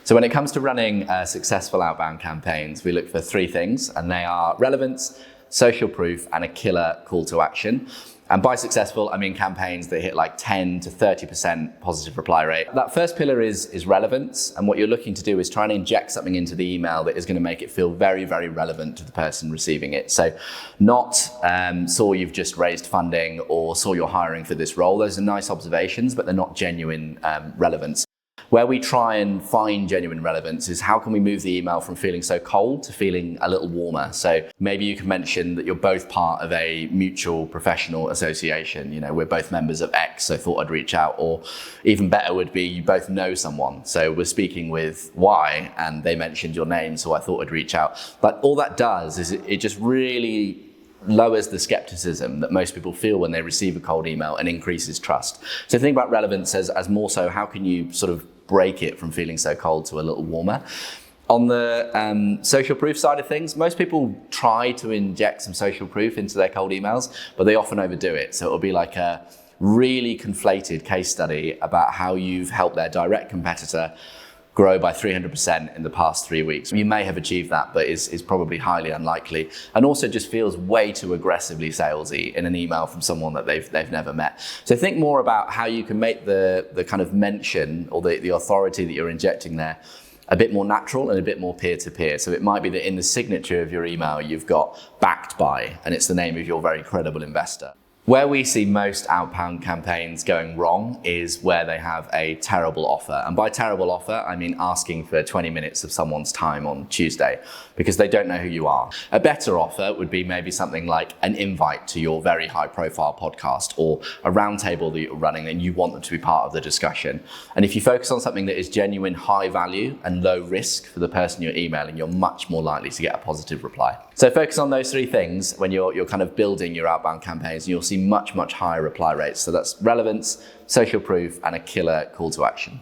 So when it comes to running successful outbound campaigns, we look for three things, and they are relevance, social proof, and a killer call to action. And by successful, I mean campaigns that hit like 10 to 30% positive reply rate. That first pillar is relevance. And what you're looking to do is try and inject something into the email that is going to make it feel very, very relevant to the person receiving it. So not saw you've just raised funding or saw you're hiring for this role. Those are nice observations, but they're not genuine relevance. Where we try and find genuine relevance is how can we move the email from feeling so cold to feeling a little warmer. So maybe you can mention that you're both part of a mutual professional association. You know, we're both members of X, so thought I'd reach out. Or even better would be you both know someone. So we're speaking with Y and they mentioned your name, so I thought I'd reach out. But all that does is it just really lowers the skepticism that most people feel when they receive a cold email and increases trust. So think about relevance as more so how can you sort of break it from feeling so cold to a little warmer. On the social proof side of things, most people try to inject some social proof into their cold emails, but they often overdo it. So it'll be like a really conflated case study about how you've helped their direct competitor grow by 300% in the past 3 weeks. You may have achieved that, but is probably highly unlikely, and also just feels way too aggressively salesy in an email from someone that they've never met. So think more about how you can make the kind of mention or the authority that you're injecting there a bit more natural and a bit more peer-to-peer. So it might be that in the signature of your email, you've got backed by, and it's the name of your very credible investor. Where we see most outbound campaigns going wrong is where they have a terrible offer. And by terrible offer, I mean asking for 20 minutes of someone's time on Tuesday because they don't know who you are. A better offer would be maybe something like an invite to your very high profile podcast or a roundtable that you're running and you want them to be part of the discussion. And if you focus on something that is genuine high value and low risk for the person you're emailing, you're much more likely to get a positive reply. So focus on those three things when you're kind of building your outbound campaigns, and you'll see much higher reply rates. So that's relevance, social proof, and a killer call to action.